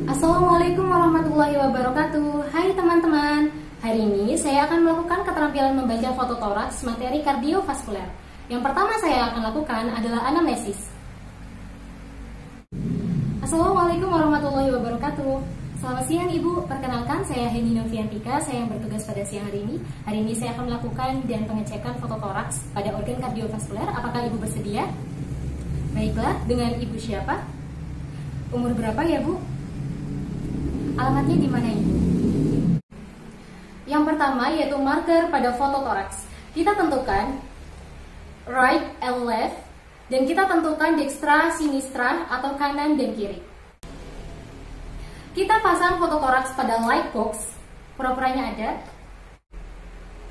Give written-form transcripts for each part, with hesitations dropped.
Assalamualaikum warahmatullahi wabarakatuh. Hai teman-teman, hari ini saya akan melakukan keterampilan membaca foto toraks materi kardiovaskuler. Yang pertama saya akan lakukan adalah anamnesis. Assalamualaikum warahmatullahi wabarakatuh. Selamat siang Ibu, perkenalkan saya Heni Noviantika, saya yang bertugas pada siang hari ini. Hari ini saya akan melakukan dan pengecekan foto toraks pada organ kardiovaskuler. Apakah Ibu bersedia? Baiklah, dengan Ibu siapa? Umur berapa ya Bu? Alamatnya di mana Ibu? Yang pertama yaitu marker pada foto toraks. Kita tentukan right and left, dan kita tentukan dextra, sinistra atau kanan dan kiri. Kita pasang foto toraks pada light box, pura-puranya ada.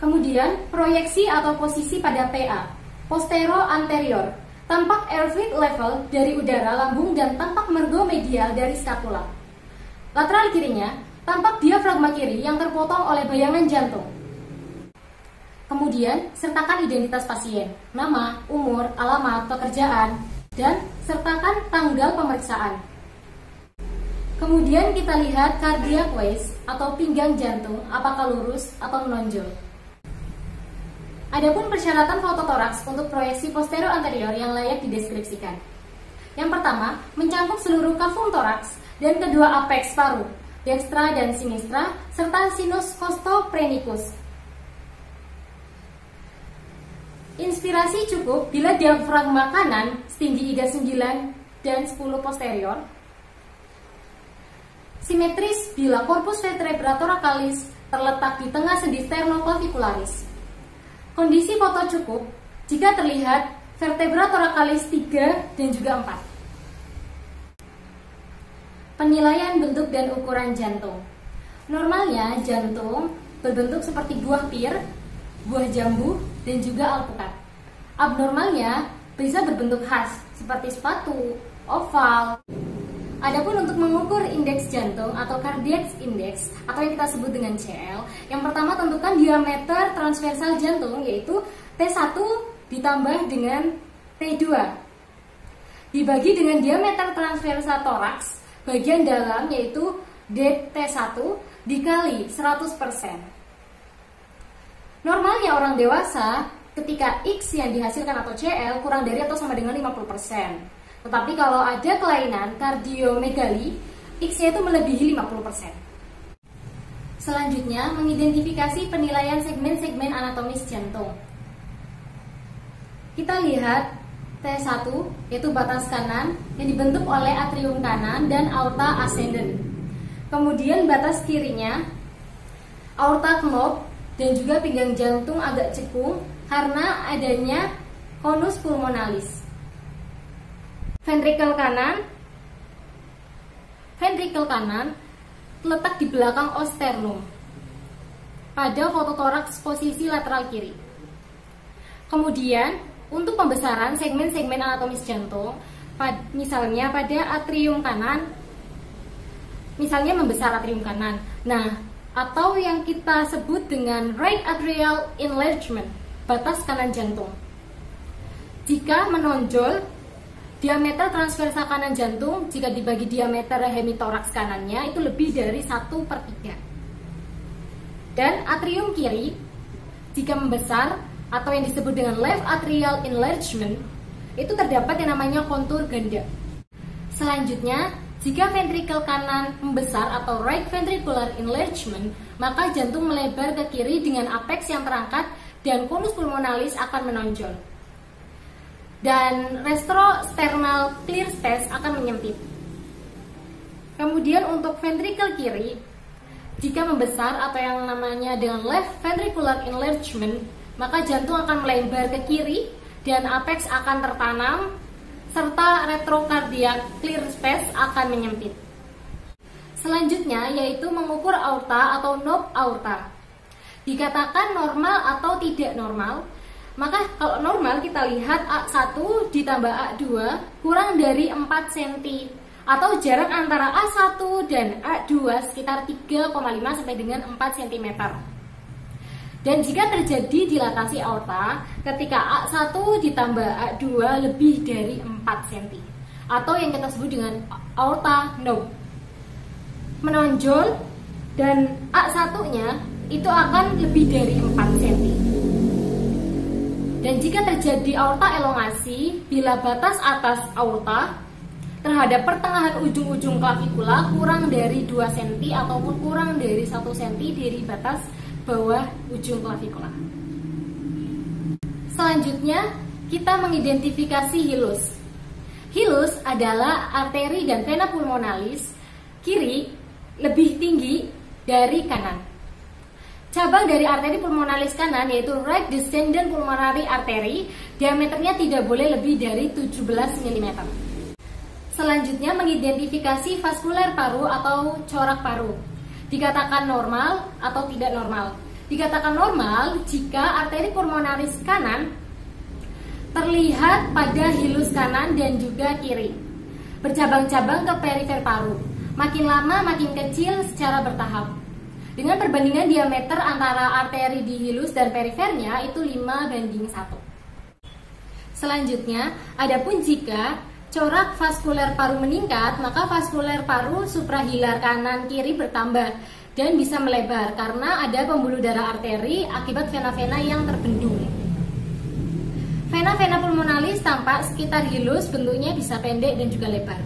Kemudian proyeksi atau posisi pada PA, postero anterior. Tampak airflow level dari udara lambung dan tampak mergomedial dari skapula. Lateral kirinya, tampak diafragma kiri yang terpotong oleh bayangan jantung. Kemudian, sertakan identitas pasien, nama, umur, alamat, pekerjaan, dan sertakan tanggal pemeriksaan. Kemudian kita lihat cardiac waist atau pinggang jantung, apakah lurus atau menonjol. Adapun persyaratan foto toraks untuk proyeksi posterior anterior yang layak dideskripsikan. Yang pertama, mencangkup seluruh kavum toraks dan kedua apex paru, dextra dan sinistra, serta sinus costophrenicus. Inspirasi cukup bila diafragma kanan setinggi IGA 9 dan 10 posterior. Simetris bila corpus vertebrae-thoracalis terletak di tengah sendi sternoclavicularis. Kondisi foto cukup jika terlihat vertebra thoracalis 3 dan juga 4. Penilaian bentuk dan ukuran jantung. Normalnya jantung berbentuk seperti buah pir, buah jambu, dan juga alpukat. Abnormalnya bisa berbentuk khas seperti sepatu, oval. Adapun untuk mengukur indeks jantung atau cardiac index atau yang kita sebut dengan CL, yang pertama tentukan diameter transversal jantung yaitu T1 ditambah dengan T2 dibagi dengan diameter transversal toraks bagian dalam yaitu DT1 dikali 100%. Normalnya orang dewasa ketika X yang dihasilkan atau CL kurang dari atau sama dengan 50%. Tetapi kalau ada kelainan kardiomegali, X-nya itu melebihi 50%. Selanjutnya, mengidentifikasi penilaian segmen-segmen anatomis jantung. Kita lihat T1, yaitu batas kanan yang dibentuk oleh atrium kanan dan aorta ascendens. Kemudian batas kirinya, aorta knob dan juga pinggang jantung agak cekung karena adanya conus pulmonalis. Ventrikel kanan terletak di belakang osternum pada foto toraks posisi lateral kiri. Kemudian untuk pembesaran segmen-segmen anatomis jantung, misalnya pada atrium kanan, misalnya membesar atrium kanan. Nah, atau yang kita sebut dengan right atrial enlargement, batas kanan jantung. Jika menonjol, diameter transversal kanan jantung jika dibagi diameter hemitoraks kanannya itu lebih dari 1/3. Dan atrium kiri jika membesar atau yang disebut dengan left atrial enlargement itu terdapat yang namanya kontur ganda. Selanjutnya, jika ventrikel kanan membesar atau right ventricular enlargement, maka jantung melebar ke kiri dengan apex yang terangkat dan conus pulmonalis akan menonjol. Dan retrosternal clear space akan menyempit. Kemudian untuk ventrikel kiri, jika membesar atau yang namanya dengan left ventricular enlargement, maka jantung akan melebar ke kiri dan apex akan tertanam serta retrocardiac clear space akan menyempit. Selanjutnya yaitu mengukur aorta atau knob aorta. Dikatakan normal atau tidak normal. Maka kalau normal kita lihat A1 ditambah A2 kurang dari 4 cm atau jarak antara A1 dan A2 sekitar 3,5 sampai dengan 4 cm. Dan jika terjadi dilatasi aorta ketika A1 ditambah A2 lebih dari 4 cm. atau yang kita sebut dengan aorta knob. Menonjol dan A1-nya itu akan lebih dari 4 cm. Dan jika terjadi aorta elongasi, bila batas atas aorta terhadap pertengahan ujung-ujung klavikula kurang dari 2 cm ataupun kurang dari 1 cm dari batas bawah ujung klavikula. Selanjutnya, kita mengidentifikasi hilus. Hilus adalah arteri dan vena pulmonalis kiri lebih tinggi dari kanan. Cabang dari arteri pulmonalis kanan yaitu right descendant pulmonary artery, diameternya tidak boleh lebih dari 17 mm. Selanjutnya mengidentifikasi vaskuler paru atau corak paru. Dikatakan normal atau tidak normal. Dikatakan normal jika arteri pulmonalis kanan terlihat pada hilus kanan dan juga kiri, bercabang-cabang ke perifer paru. Makin lama makin kecil secara bertahap. Dengan perbandingan diameter antara arteri di hilus dan perifernya itu 5:1. Selanjutnya, adapun jika corak vaskuler paru meningkat, maka vaskuler paru suprahilar kanan kiri bertambah dan bisa melebar karena ada pembuluh darah arteri akibat vena-vena yang terbendung. Vena-vena pulmonalis tampak sekitar hilus, bentuknya bisa pendek dan juga lebar.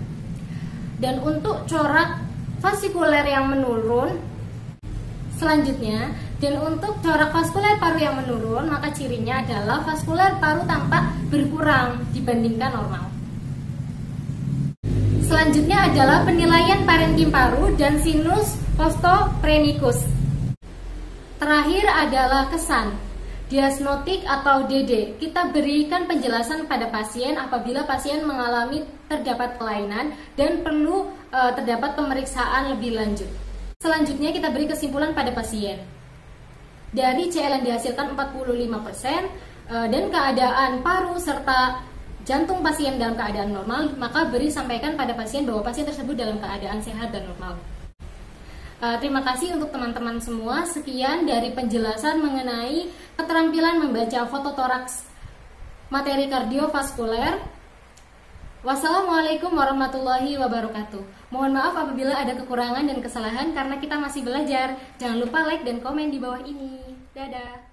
Dan untuk corak vaskuler yang menurun, selanjutnya, dan untuk corak vaskuler paru yang menurun, maka cirinya adalah vaskuler paru tampak berkurang dibandingkan normal. Selanjutnya adalah penilaian parenkim paru dan sinus costophrenicus. Terakhir adalah kesan diagnostik atau DD. Kita berikan penjelasan pada pasien apabila pasien mengalami terdapat kelainan dan perlu terdapat pemeriksaan lebih lanjut. Selanjutnya kita beri kesimpulan pada pasien. Dari CL yang dihasilkan 45% dan keadaan paru serta jantung pasien dalam keadaan normal, maka sampaikan pada pasien bahwa pasien tersebut dalam keadaan sehat dan normal. Terima kasih untuk teman-teman semua. Sekian dari penjelasan mengenai keterampilan membaca fototoraks materi kardiovaskuler. Wassalamualaikum warahmatullahi wabarakatuh. Mohon maaf apabila ada kekurangan dan kesalahan karena kita masih belajar. Jangan lupa like dan komen di bawah ini. Dadah.